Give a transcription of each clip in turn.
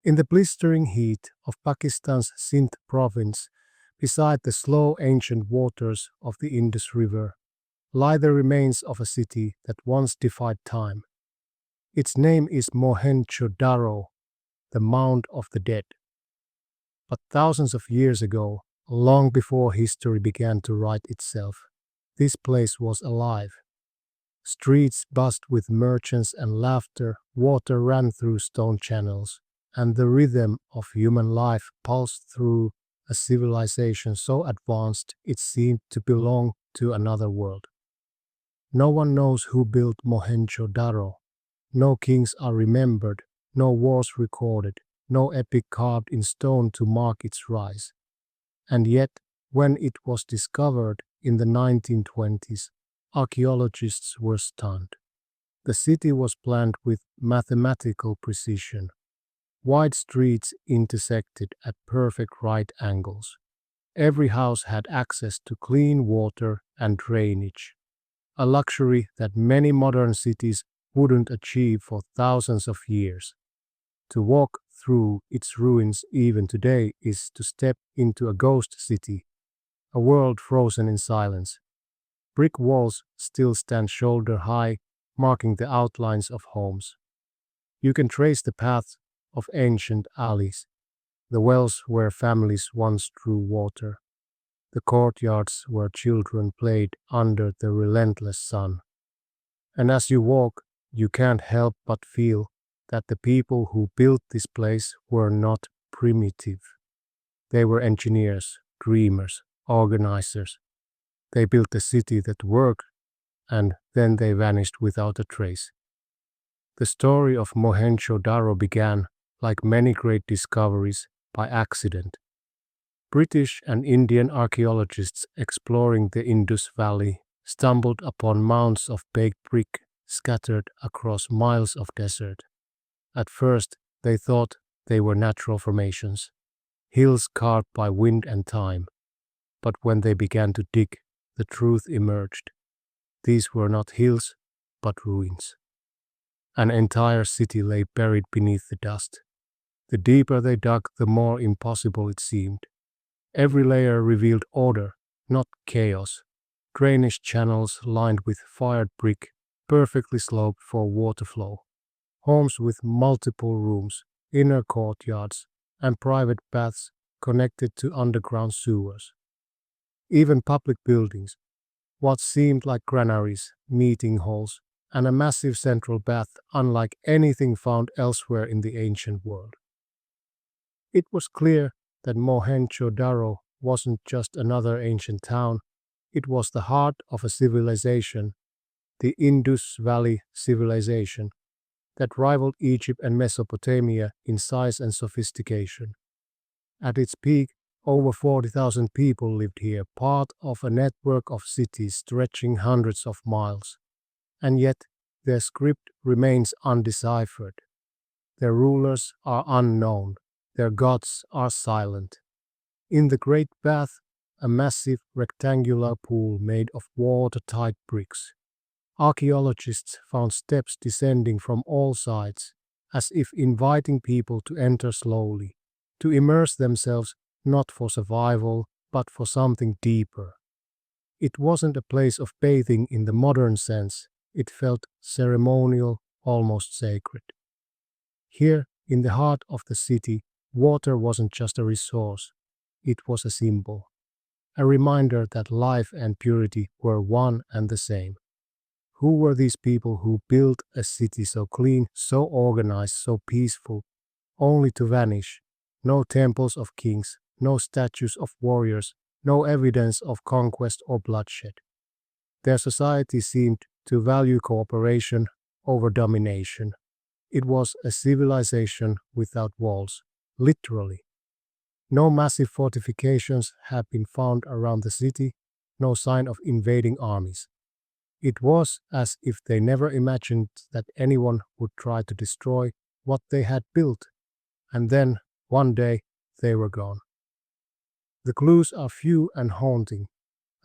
In the blistering heat of Pakistan's Sindh province, beside the slow ancient waters of the Indus River, lie the remains of a city that once defied time. Its name is Mohenjo-Daro, the Mound of the Dead. But thousands of years ago, long before history began to write itself, this place was alive. Streets buzzed with merchants and laughter, water ran through stone channels, and the rhythm of human life pulsed through a civilization so advanced it seemed to belong to another world. No one knows who built Mohenjo-Daro. No kings are remembered, no wars recorded, no epic carved in stone to mark its rise. And yet, when it was discovered in the 1920s, archaeologists were stunned. The city was planned with mathematical precision. Wide streets intersected at perfect right angles. Every house had access to clean water and drainage, a luxury that many modern cities wouldn't achieve for thousands of years. To walk through its ruins even today is to step into a ghost city, a world frozen in silence. Brick walls still stand shoulder high, marking the outlines of homes. You can trace the paths of ancient alleys, the wells where families once drew water, the courtyards where children played under the relentless sun. And as you walk, you can't help but feel that the people who built this place were not primitive. They were engineers, dreamers, organizers. They built a city that worked, and then they vanished without a trace. The story of Mohenjo-Daro began, like many great discoveries, by accident. British and Indian archaeologists exploring the Indus Valley stumbled upon mounds of baked brick scattered across miles of desert. At first, they thought they were natural formations, hills carved by wind and time. But when they began to dig, the truth emerged. These were not hills, but ruins. An entire city lay buried beneath the dust. The deeper they dug, the more impossible it seemed. Every layer revealed order, not chaos. Drainage channels lined with fired brick, perfectly sloped for water flow. Homes with multiple rooms, inner courtyards, and private baths connected to underground sewers. Even public buildings, what seemed like granaries, meeting halls, and a massive central bath unlike anything found elsewhere in the ancient world. It was clear that Mohenjo-Daro wasn't just another ancient town, it was the heart of a civilization, the Indus Valley Civilization, that rivaled Egypt and Mesopotamia in size and sophistication. At its peak, over 40,000 people lived here, part of a network of cities stretching hundreds of miles. And yet, their script remains undeciphered. Their rulers are unknown, their gods are silent. In the Great Bath, a massive rectangular pool made of watertight bricks. Archaeologists found steps descending from all sides, as if inviting people to enter slowly, to immerse themselves not for survival, but for something deeper. It wasn't a place of bathing in the modern sense, it felt ceremonial, almost sacred. Here, in the heart of the city, water wasn't just a resource, it was a symbol, a reminder that life and purity were one and the same. Who were these people who built a city so clean, so organized, so peaceful, only to vanish? No temples of kings, no statues of warriors, no evidence of conquest or bloodshed. Their society seemed to value cooperation over domination. It was a civilization without walls, literally. No massive fortifications had been found around the city, no sign of invading armies. It was as if they never imagined that anyone would try to destroy what they had built, and then, one day, they were gone. The clues are few and haunting.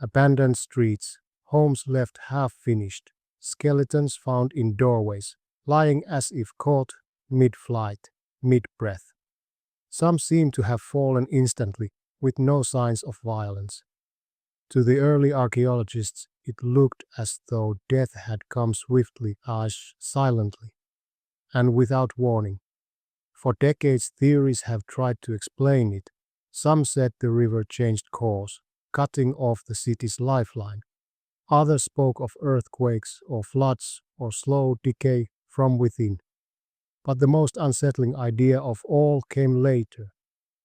Abandoned streets, homes left half-finished, skeletons found in doorways, lying as if caught mid-flight, mid-breath. Some seemed to have fallen instantly, with no signs of violence. To the early archaeologists, it looked as though death had come swiftly, as silently, and without warning. For decades, theories have tried to explain it. Some said the river changed course, cutting off the city's lifeline. Others spoke of earthquakes or floods or slow decay from within. But the most unsettling idea of all came later,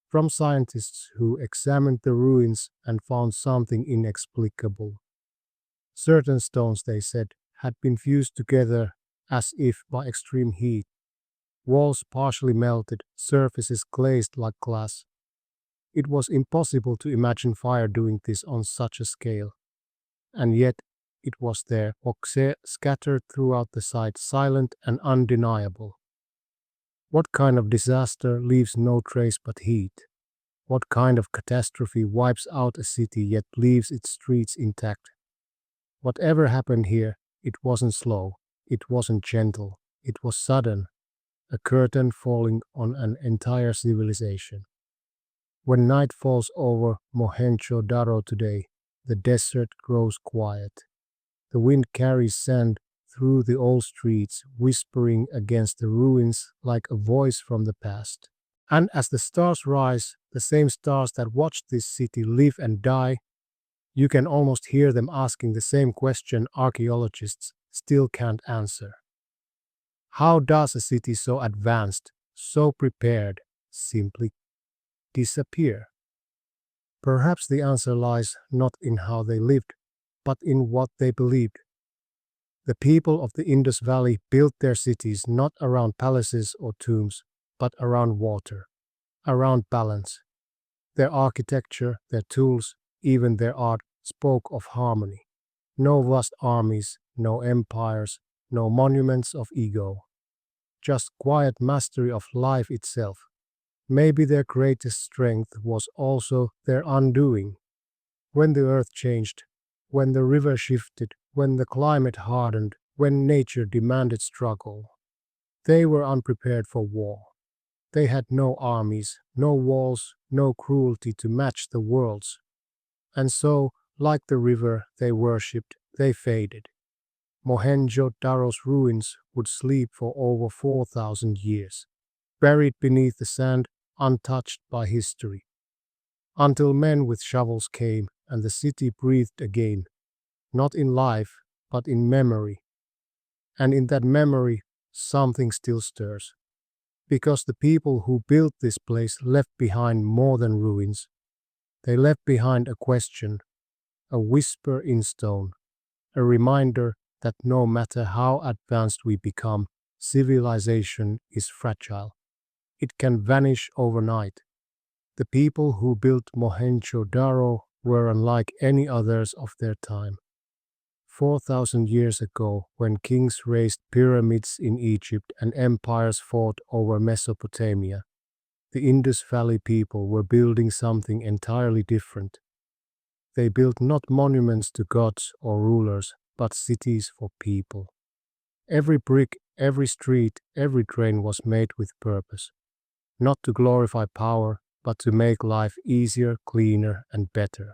from scientists who examined the ruins and found something inexplicable. Certain stones, they said, had been fused together as if by extreme heat. Walls partially melted, surfaces glazed like glass. It was impossible to imagine fire doing this on such a scale. And yet, it was there, scattered throughout the site, silent and undeniable. What kind of disaster leaves no trace but heat? What kind of catastrophe wipes out a city yet leaves its streets intact? Whatever happened here, it wasn't slow, it wasn't gentle, it was sudden, a curtain falling on an entire civilization. When night falls over Mohenjo-Daro today, the desert grows quiet. The wind carries sand through the old streets, whispering against the ruins like a voice from the past. And as the stars rise, the same stars that watched this city live and die, you can almost hear them asking the same question archaeologists still can't answer. How does a city so advanced, so prepared, simply disappear? Perhaps the answer lies not in how they lived, but in what they believed. The people of the Indus Valley built their cities not around palaces or tombs, but around water, around balance. Their architecture, their tools, even their art spoke of harmony. No vast armies, no empires, no monuments of ego. Just quiet mastery of life itself. Maybe their greatest strength was also their undoing. When the earth changed, when the river shifted, when the climate hardened, when nature demanded struggle, they were unprepared for war. They had no armies, no walls, no cruelty to match the world's. And so, like the river they worshipped, they faded. Mohenjo-Daro's ruins would sleep for over 4,000 years, buried beneath the sand, untouched by history. Until men with shovels came and the city breathed again, not in life, but in memory. And in that memory, something still stirs. Because the people who built this place left behind more than ruins. They left behind a question, a whisper in stone, a reminder that no matter how advanced we become, civilization is fragile. It can vanish overnight. The people who built Mohenjo-Daro were unlike any others of their time. 4,000 years ago, when kings raised pyramids in Egypt and empires fought over Mesopotamia, the Indus Valley people were building something entirely different. They built not monuments to gods or rulers, but cities for people. Every brick, every street, every drain was made with purpose, not to glorify power, but to make life easier, cleaner, and better.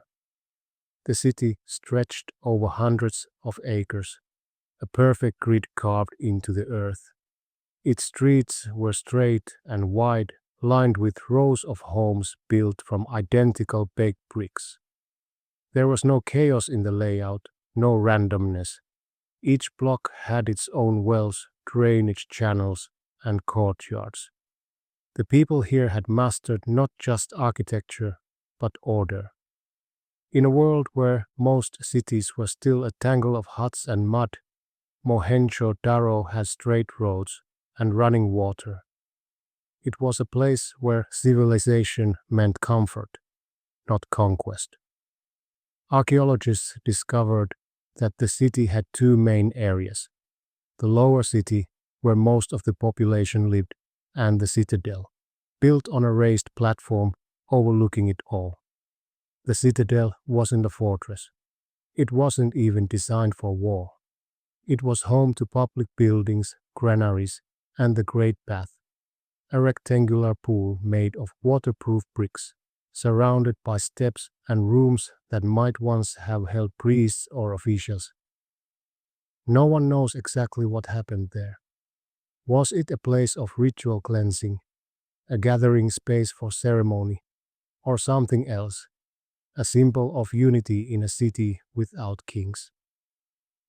The city stretched over hundreds of acres, a perfect grid carved into the earth. Its streets were straight and wide, lined with rows of homes built from identical baked bricks. There was no chaos in the layout, no randomness. Each block had its own wells, drainage channels, and courtyards. The people here had mastered not just architecture, but order. In a world where most cities were still a tangle of huts and mud, Mohenjo-Daro had straight roads and running water. It was a place where civilization meant comfort, not conquest. Archaeologists discovered that the city had two main areas: the lower city, where most of the population lived, and the citadel, built on a raised platform overlooking it all. The citadel wasn't a fortress. It wasn't even designed for war. It was home to public buildings, granaries, and the Great Bath, a rectangular pool made of waterproof bricks, surrounded by steps and rooms that might once have held priests or officials. No one knows exactly what happened there. Was it a place of ritual cleansing, a gathering space for ceremony, or something else, a symbol of unity in a city without kings?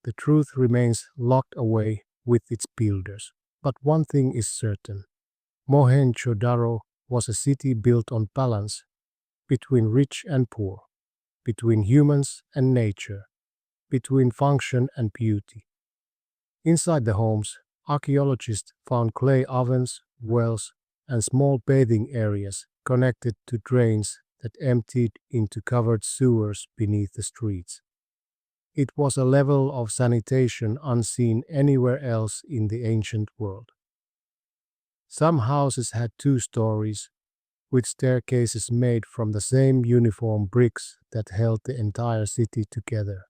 The truth remains locked away with its builders. But one thing is certain: Mohenjo-Daro was a city built on balance between rich and poor, between humans and nature, between function and beauty. Inside the homes, archaeologists found clay ovens, wells, and small bathing areas connected to drains that emptied into covered sewers beneath the streets. It was a level of sanitation unseen anywhere else in the ancient world. Some houses had 2 stories, with staircases made from the same uniform bricks that held the entire city together.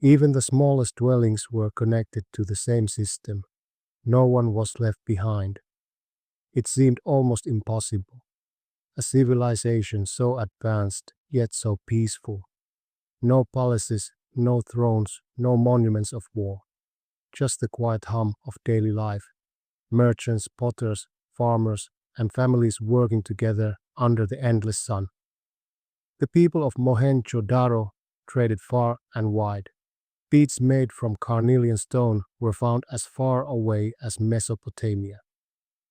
Even the smallest dwellings were connected to the same system. No one was left behind. It seemed almost impossible. A civilization so advanced, yet so peaceful. No palaces, no thrones, no monuments of war. Just the quiet hum of daily life. Merchants, potters, farmers, and families working together under the endless sun. The people of Mohenjo-Daro traded far and wide. Beads made from carnelian stone were found as far away as Mesopotamia.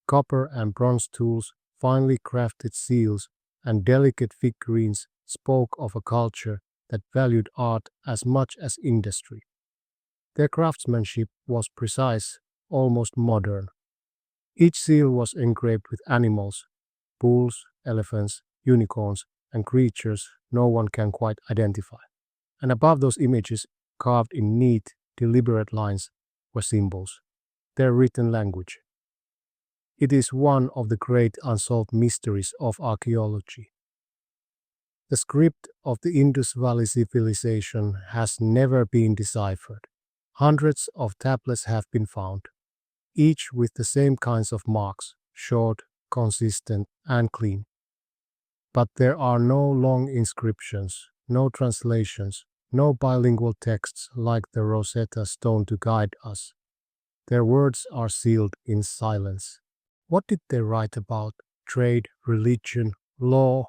Copper and bronze tools, finely crafted seals, and delicate figurines spoke of a culture that valued art as much as industry. Their craftsmanship was precise, almost modern. Each seal was engraved with animals: bulls, elephants, unicorns, and creatures no one can quite identify. And above those images, carved in neat, deliberate lines, were symbols, their written language. It is one of the great unsolved mysteries of archaeology. The script of the Indus Valley Civilization has never been deciphered. Hundreds of tablets have been found, each with the same kinds of marks: short, consistent, and clean. But there are no long inscriptions, no translations, no bilingual texts like the Rosetta Stone to guide us. Their words are sealed in silence. What did they write about? Trade, religion, law?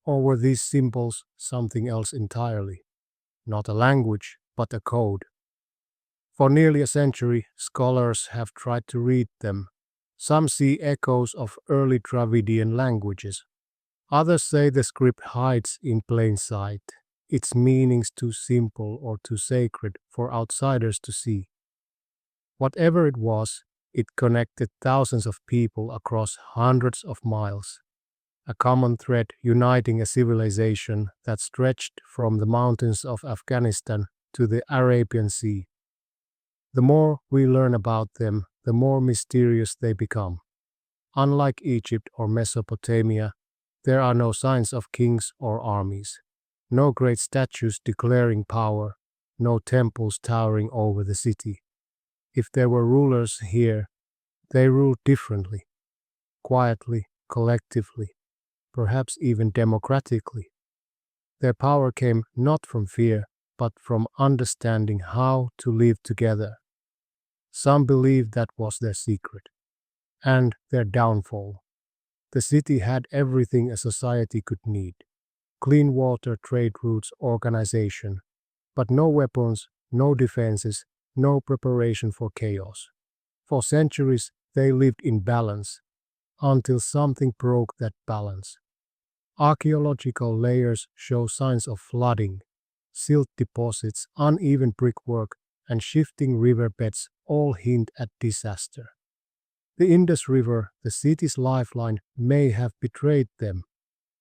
Or were these symbols something else entirely? Not a language, but a code. For nearly a century, scholars have tried to read them. Some see echoes of early Dravidian languages. Others say the script hides in plain sight, its meanings too simple or too sacred for outsiders to see. Whatever it was, it connected thousands of people across hundreds of miles, a common thread uniting a civilization that stretched from the mountains of Afghanistan to the Arabian Sea. The more we learn about them, the more mysterious they become. Unlike Egypt or Mesopotamia, there are no signs of kings or armies, no great statues declaring power, no temples towering over the city. If there were rulers here, they ruled differently, quietly, collectively, perhaps even democratically. Their power came not from fear, but from understanding how to live together. Some believed that was their secret, and their downfall. The city had everything a society could need: clean water, trade routes, organization, but no weapons, no defenses, no preparation for chaos. For centuries, they lived in balance, until something broke that balance. Archaeological layers show signs of flooding. Silt deposits, uneven brickwork, and shifting riverbeds all hint at disaster. The Indus River, the city's lifeline, may have betrayed them,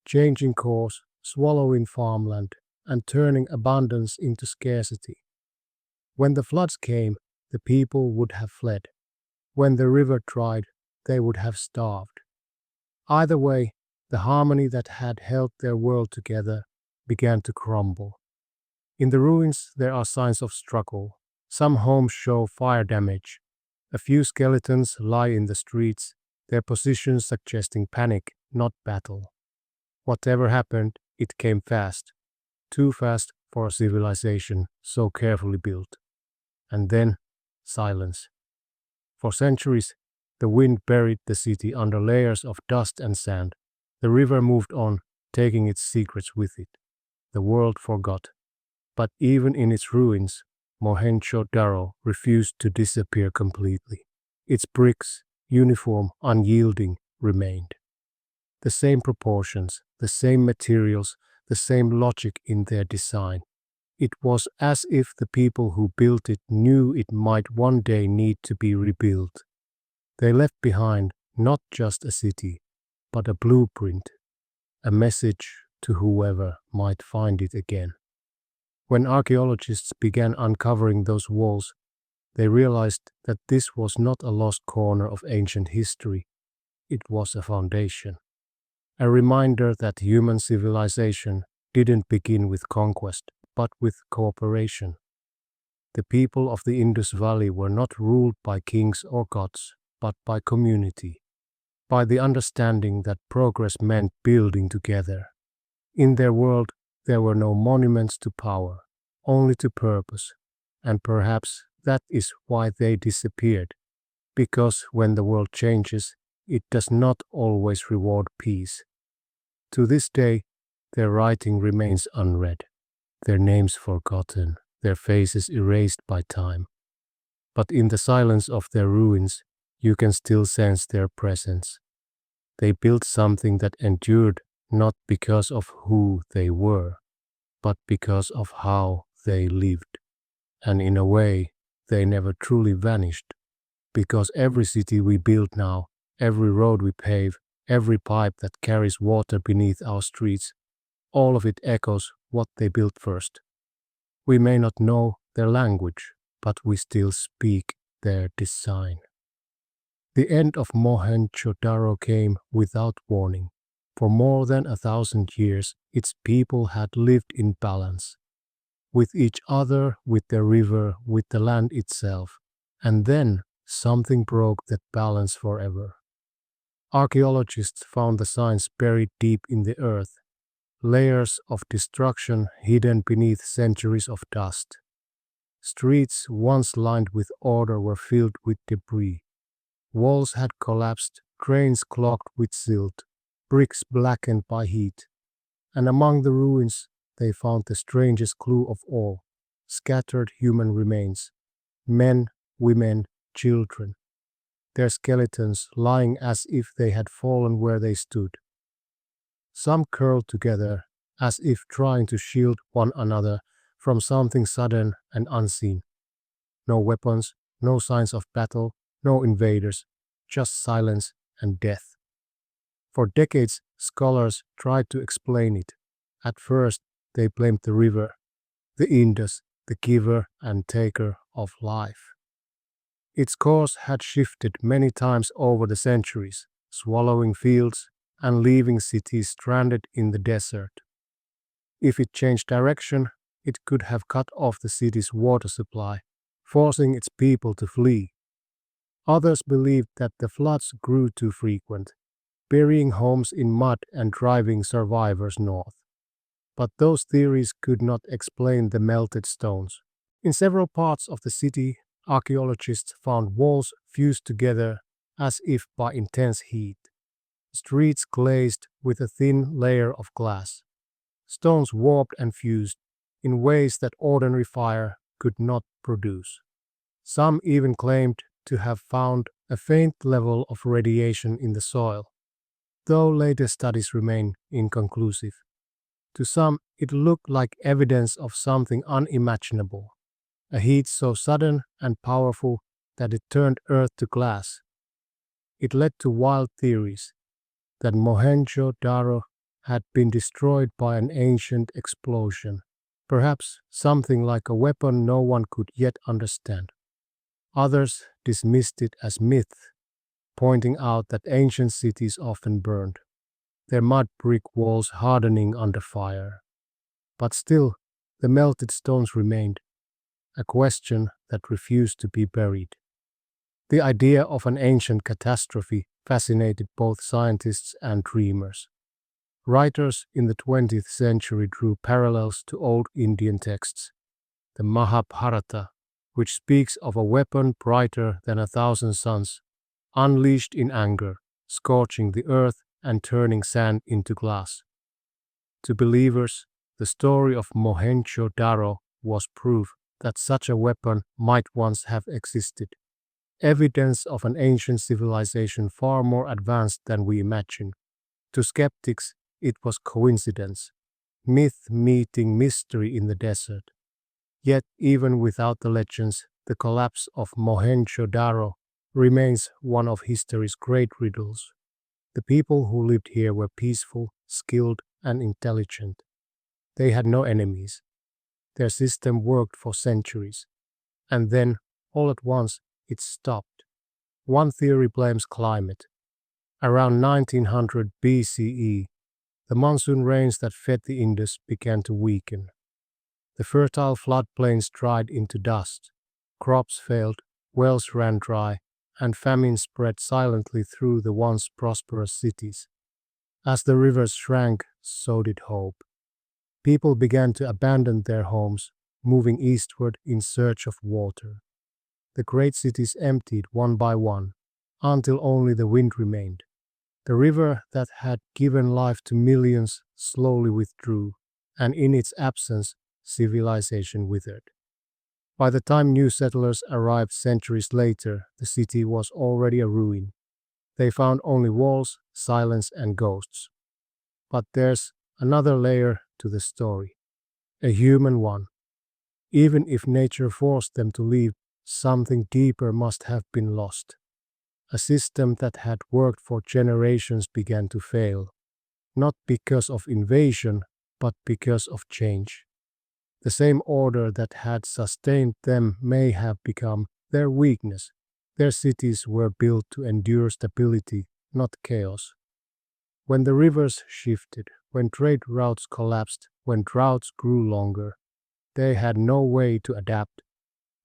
changing course, swallowing farmland, and turning abundance into scarcity. When the floods came, the people would have fled. When the river dried, they would have starved. Either way, the harmony that had held their world together began to crumble. In the ruins, there are signs of struggle. Some homes show fire damage. A few skeletons lie in the streets, their positions suggesting panic, not battle. Whatever happened, it came fast, too fast for a civilization so carefully built. And then, silence. For centuries, the wind buried the city under layers of dust and sand. The river moved on, taking its secrets with it. The world forgot. But even in its ruins, Mohenjo-Daro refused to disappear completely. Its bricks, uniform, unyielding, remained. The same proportions, the same materials, the same logic in their design. It was as if the people who built it knew it might one day need to be rebuilt. They left behind not just a city, but a blueprint, a message to whoever might find it again. When archaeologists began uncovering those walls, they realized that this was not a lost corner of ancient history, it was a foundation. A reminder that human civilization didn't begin with conquest, but with cooperation. The people of the Indus Valley were not ruled by kings or gods, but by community, by the understanding that progress meant building together. In their world, there were no monuments to power, only to purpose, and perhaps that is why they disappeared, because when the world changes, it does not always reward peace. To this day, their writing remains unread, their names forgotten, their faces erased by time. But in the silence of their ruins, you can still sense their presence. They built something that endured not because of who they were, but because of how they lived. And in a way, they never truly vanished, because every city we build now, every road we pave, every pipe that carries water beneath our streets, all of it echoes what they built first. We may not know their language, but we still speak their design. The end of Mohenjo-Daro came without warning. For more than 1,000 years, its people had lived in balance, with each other, with the river, with the land itself. And then something broke that balance forever. Archaeologists found the signs buried deep in the earth, layers of destruction hidden beneath centuries of dust. Streets once lined with order were filled with debris. Walls had collapsed, drains clogged with silt, bricks blackened by heat. And among the ruins, they found the strangest clue of all: scattered human remains, men, women, children, their skeletons lying as if they had fallen where they stood. Some curled together, as if trying to shield one another from something sudden and unseen. No weapons, no signs of battle, no invaders, just silence and death. For decades, scholars tried to explain it. At first, they blamed the river, the Indus, the giver and taker of life. Its course had shifted many times over the centuries, swallowing fields and leaving cities stranded in the desert. If it changed direction, it could have cut off the city's water supply, forcing its people to flee. Others believed that the floods grew too frequent, burying homes in mud and driving survivors north. But those theories could not explain the melted stones. In several parts of the city, archaeologists found walls fused together as if by intense heat, streets glazed with a thin layer of glass, stones warped and fused in ways that ordinary fire could not produce. Some even claimed to have found a faint level of radiation in the soil, though later studies remain inconclusive. To some, it looked like evidence of something unimaginable, a heat so sudden and powerful that it turned earth to glass. It led to wild theories that Mohenjo-Daro had been destroyed by an ancient explosion, perhaps something like a weapon no one could yet understand. Others dismissed it as myth, pointing out that ancient cities often burned, their mud brick walls hardening under fire. But still, the melted stones remained, a question that refused to be buried. The idea of an ancient catastrophe fascinated both scientists and dreamers. Writers in the 20th century drew parallels to old Indian texts. The Mahabharata, which speaks of a weapon brighter than 1,000 suns, unleashed in anger, scorching the earth and turning sand into glass. To believers, the story of Mohenjo-Daro was proof that such a weapon might once have existed, evidence of an ancient civilization far more advanced than we imagine. To skeptics, it was coincidence, myth meeting mystery in the desert. Yet, even without the legends, the collapse of Mohenjo-Daro remains one of history's great riddles. The people who lived here were peaceful, skilled, and intelligent. They had no enemies. Their system worked for centuries. And then, all at once, it stopped. One theory blames climate. Around 1900 BCE, the monsoon rains that fed the Indus began to weaken. The fertile floodplains dried into dust. Crops failed, wells ran dry, and famine spread silently through the once prosperous cities. As the rivers shrank, so did hope. People began to abandon their homes, moving eastward in search of water. The great cities emptied one by one, until only the wind remained. The river that had given life to millions slowly withdrew, and in its absence, civilization withered. By the time new settlers arrived centuries later, the city was already a ruin. They found only walls, silence, and ghosts. But there's another layer to the story, a human one. Even if nature forced them to leave, something deeper must have been lost. A system that had worked for generations began to fail, not because of invasion, but because of change. The same order that had sustained them may have become their weakness. Their cities were built to endure stability, not chaos. When the rivers shifted, when trade routes collapsed, when droughts grew longer, they had no way to adapt.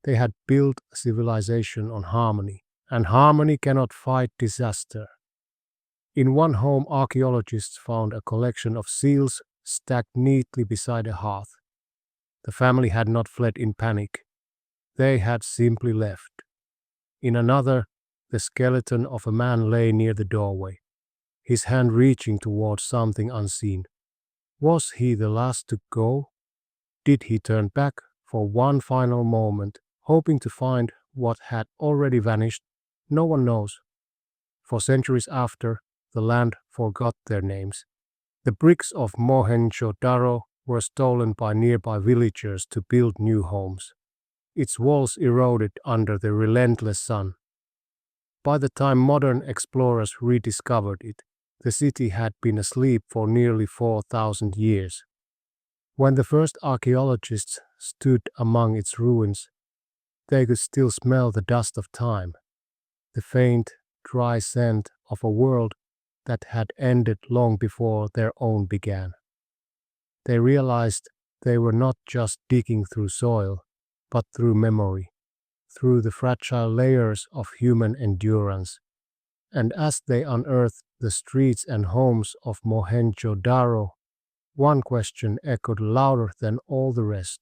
They had built a civilization on harmony, and harmony cannot fight disaster. In one home, archaeologists found a collection of seals stacked neatly beside a hearth. The family had not fled in panic. They had simply left. In another, the skeleton of a man lay near the doorway, his hand reaching towards something unseen. Was he the last to go? Did he turn back for one final moment, hoping to find what had already vanished? No one knows. For centuries after, the land forgot their names. The bricks of Mohenjo-Daro were stolen by nearby villagers to build new homes. Its walls eroded under the relentless sun. By the time modern explorers rediscovered it, the city had been asleep for nearly 4,000 years. When the first archaeologists stood among its ruins, they could still smell the dust of time, the faint, dry scent of a world that had ended long before their own began. They realized they were not just digging through soil, but through memory, through the fragile layers of human endurance. And as they unearthed the streets and homes of Mohenjo-Daro, one question echoed louder than all the rest.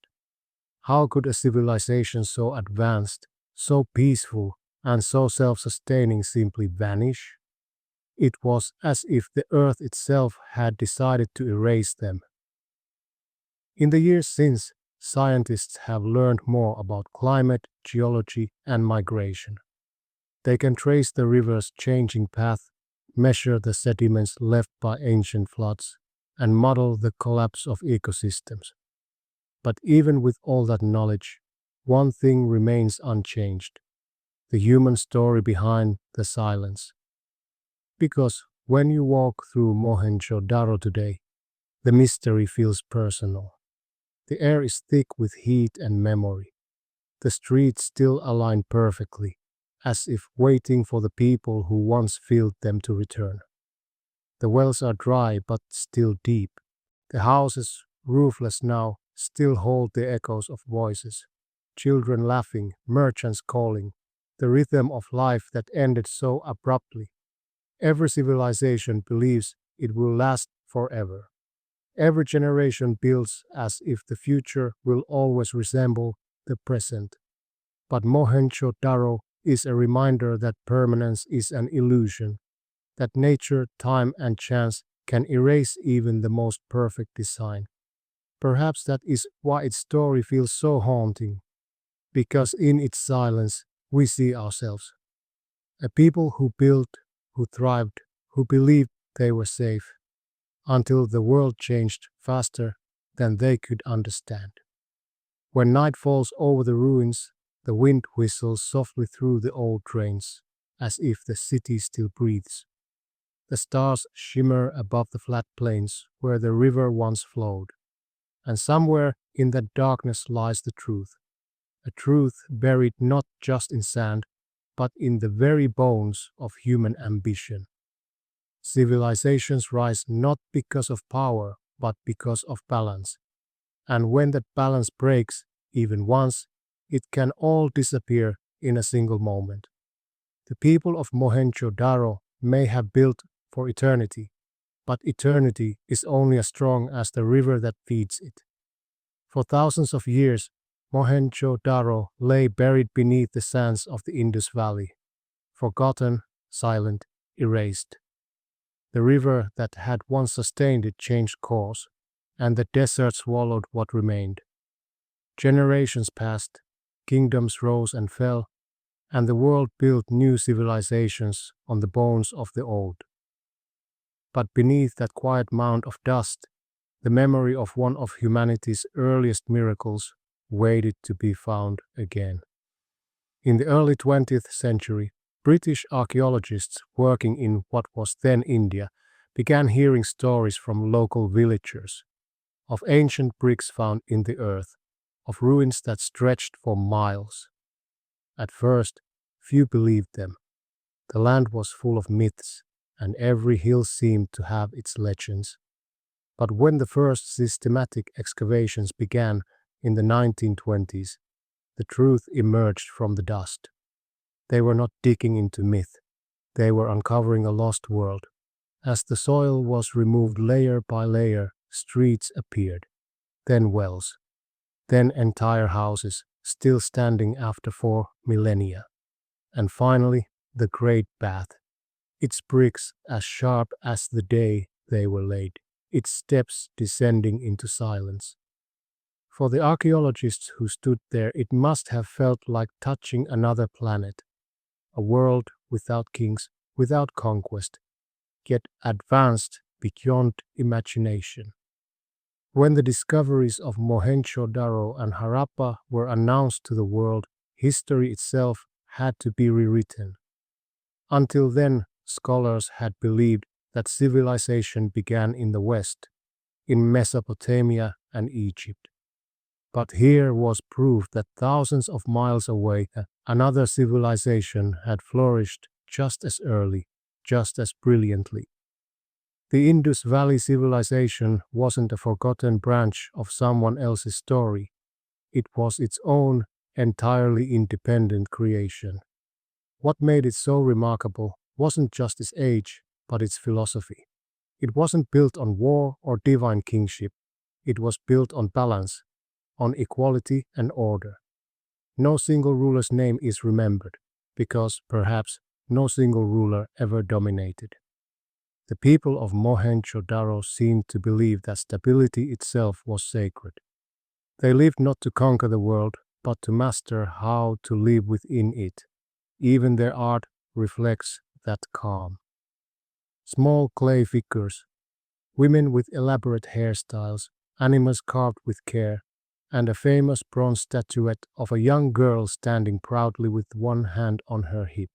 How could a civilization so advanced, so peaceful, and so self-sustaining simply vanish? It was as if the earth itself had decided to erase them. In the years since, scientists have learned more about climate, geology, and migration. They can trace the river's changing path, measure the sediments left by ancient floods, and model the collapse of ecosystems. But even with all that knowledge, one thing remains unchanged: the human story behind the silence. Because when you walk through Mohenjo-Daro today, the mystery feels personal. The air is thick with heat and memory. The streets still align perfectly, as if waiting for the people who once filled them to return. The wells are dry but still deep. The houses, roofless now, still hold the echoes of voices. Children laughing, merchants calling, the rhythm of life that ended so abruptly. Every civilization believes it will last forever. Every generation builds as if the future will always resemble the present. But Mohenjo-Daro is a reminder that permanence is an illusion, that nature, time, and chance can erase even the most perfect design. Perhaps that is why its story feels so haunting, because in its silence we see ourselves. A people who built, who thrived, who believed they were safe, until the world changed faster than they could understand. When night falls over the ruins, the wind whistles softly through the old drains, as if the city still breathes. The stars shimmer above the flat plains where the river once flowed, and somewhere in that darkness lies the truth, a truth buried not just in sand, but in the very bones of human ambition. Civilizations rise not because of power, but because of balance. And when that balance breaks, even once, it can all disappear in a single moment. The people of Mohenjo-Daro may have built for eternity, but eternity is only as strong as the river that feeds it. For thousands of years, Mohenjo-Daro lay buried beneath the sands of the Indus Valley, forgotten, silent, erased. The river that had once sustained it changed course, and the desert swallowed what remained. Generations passed, kingdoms rose and fell, and the world built new civilizations on the bones of the old. But beneath that quiet mound of dust, the memory of one of humanity's earliest miracles waited to be found again. In the early 20th century, British archaeologists working in what was then India began hearing stories from local villagers of ancient bricks found in the earth, of ruins that stretched for miles. At first, few believed them. The land was full of myths, and every hill seemed to have its legends. But when the first systematic excavations began in the 1920s, the truth emerged from the dust. They were not digging into myth, they were uncovering a lost world. As the soil was removed layer by layer, streets appeared, then wells, then entire houses, still standing after 4 millennia. And finally, the Great Bath, its bricks as sharp as the day they were laid, its steps descending into silence. For the archaeologists who stood there, it must have felt like touching another planet, a world without kings, without conquest, yet advanced beyond imagination. When the discoveries of Mohenjo-Daro and Harappa were announced to the world, history itself had to be rewritten. Until then, scholars had believed that civilization began in the West, in Mesopotamia and Egypt. But here was proof that thousands of miles away, another civilization had flourished just as early, just as brilliantly. The Indus Valley Civilization wasn't a forgotten branch of someone else's story. It was its own, entirely independent creation. What made it so remarkable wasn't just its age, but its philosophy. It wasn't built on war or divine kingship. It was built on balance, on equality and order. No single ruler's name is remembered, because perhaps no single ruler ever dominated. The people of Mohenjo-Daro seemed to believe that stability itself was sacred. They lived not to conquer the world, but to master how to live within it. Even their art reflects that calm. Small clay figures, women with elaborate hairstyles, animals carved with care, and a famous bronze statuette of a young girl standing proudly with one hand on her hip.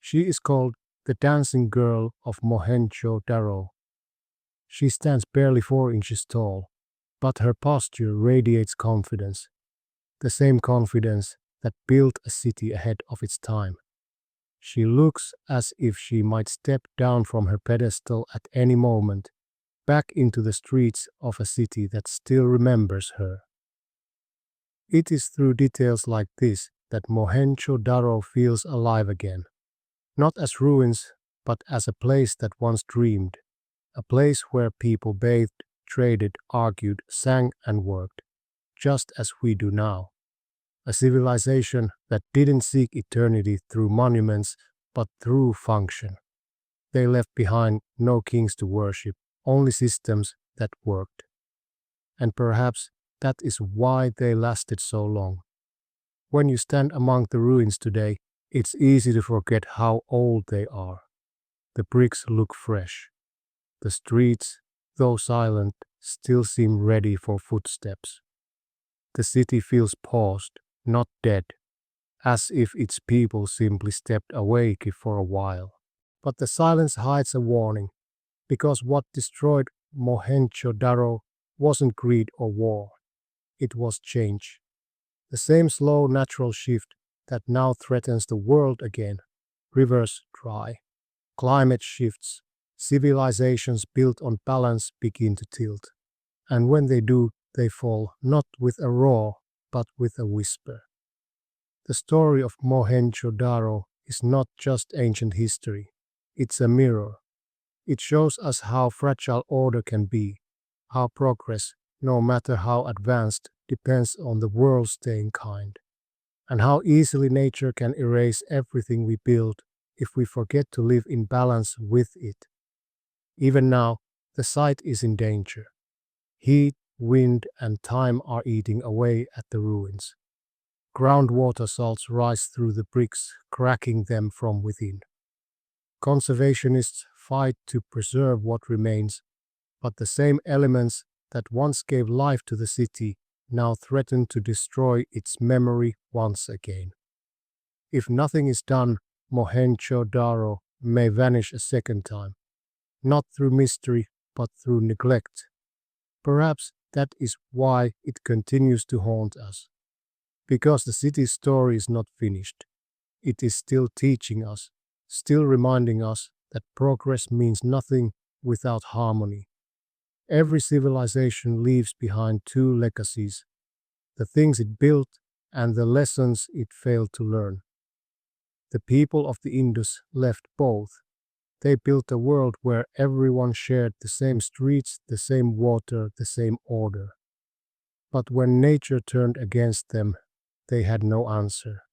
She is called the dancing girl of Mohenjo-Daro. She stands barely 4 inches tall, but her posture radiates confidence, the same confidence that built a city ahead of its time. She looks as if she might step down from her pedestal at any moment, back into the streets of a city that still remembers her. It is through details like this that Mohenjo-Daro feels alive again, not as ruins, but as a place that once dreamed, a place where people bathed, traded, argued, sang, and worked, just as we do now. A civilization that didn't seek eternity through monuments, but through function. They left behind no kings to worship, only systems that worked. And perhaps that is why they lasted so long. When you stand among the ruins today, it's easy to forget how old they are. The bricks look fresh. The streets, though silent, still seem ready for footsteps. The city feels paused, not dead, as if its people simply stepped away for a while. But the silence hides a warning, because what destroyed Mohenjo-Daro wasn't greed or war. It was change. The same slow natural shift that now threatens the world again. Rivers dry, climate shifts, civilizations built on balance begin to tilt. And when they do, they fall not with a roar, but with a whisper. The story of Mohenjo-Daro is not just ancient history, it's a mirror. It shows us how fragile order can be, how progress, no matter how advanced, depends on the world staying kind, and how easily nature can erase everything we build if we forget to live in balance with it. Even now, the site is in danger. Heat, wind, and time are eating away at the ruins. Groundwater salts rise through the bricks, cracking them from within. Conservationists fight to preserve what remains, but the same elements that once gave life to the city now threaten to destroy its memory once again. If nothing is done, Mohenjo-Daro may vanish a second time, not through mystery, but through neglect. Perhaps that is why it continues to haunt us. Because the city's story is not finished. It is still teaching us, still reminding us that progress means nothing without harmony. Every civilization leaves behind two legacies, the things it built and the lessons it failed to learn. The people of the Indus left both. They built a world where everyone shared the same streets, the same water, the same order. But when nature turned against them, they had no answer.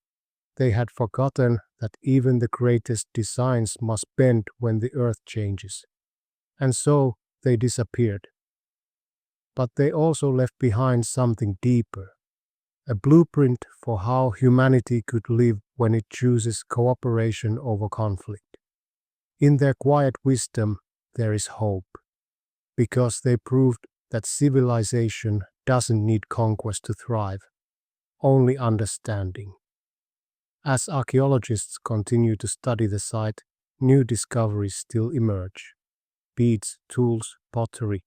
They had forgotten that even the greatest designs must bend when the earth changes. And so they disappeared. But they also left behind something deeper, a blueprint for how humanity could live when it chooses cooperation over conflict. In their quiet wisdom, there is hope, because they proved that civilization doesn't need conquest to thrive, only understanding. As archaeologists continue to study the site, new discoveries still emerge. Beads, tools, pottery,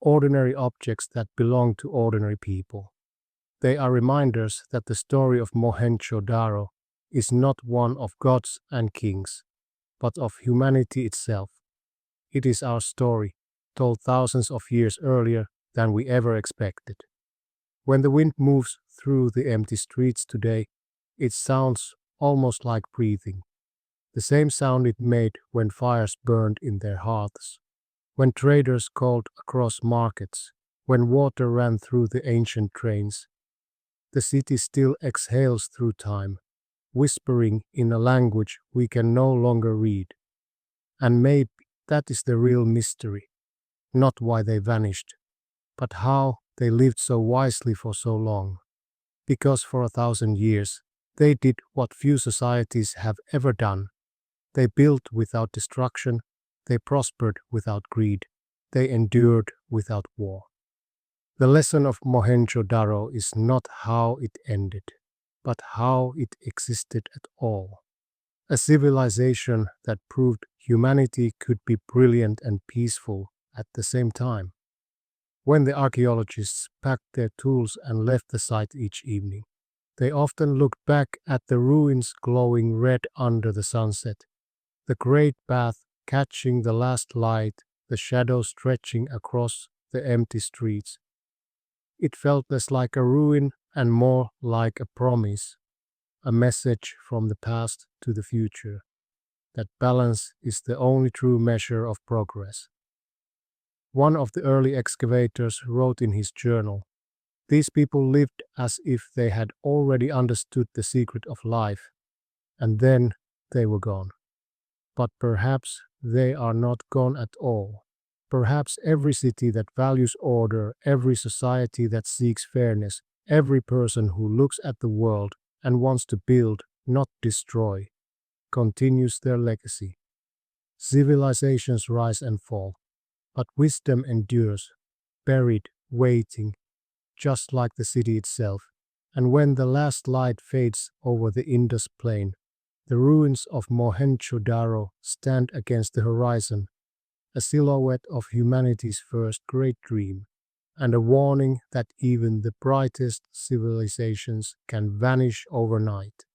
ordinary objects that belong to ordinary people. They are reminders that the story of Mohenjo-Daro is not one of gods and kings, but of humanity itself. It is our story, told thousands of years earlier than we ever expected. When the wind moves through the empty streets today, it sounds almost like breathing, the same sound it made when fires burned in their hearths, when traders called across markets, when water ran through the ancient drains. The city still exhales through time, whispering in a language we can no longer read. And maybe that is the real mystery, not why they vanished, but how they lived so wisely for so long. Because for 1,000 years, they did what few societies have ever done. They built without destruction, they prospered without greed, they endured without war. The lesson of Mohenjo-Daro is not how it ended, but how it existed at all. A civilization that proved humanity could be brilliant and peaceful at the same time. When the archaeologists packed their tools and left the site each evening, they often looked back at the ruins glowing red under the sunset, the great path catching the last light, the shadows stretching across the empty streets. It felt less like a ruin and more like a promise, a message from the past to the future. that balance is the only true measure of progress. One of the early excavators wrote in his journal, "These people lived as if they had already understood the secret of life, and then they were gone. But perhaps they are not gone at all. Perhaps every city that values order, every society that seeks fairness, every person who looks at the world and wants to build, not destroy, continues their legacy. Civilizations rise and fall, but wisdom endures, buried, waiting, just like the city itself. And when the last light fades over the Indus plain, the ruins of Mohenjo-Daro stand against the horizon, a silhouette of humanity's first great dream, and a warning that even the brightest civilizations can vanish overnight.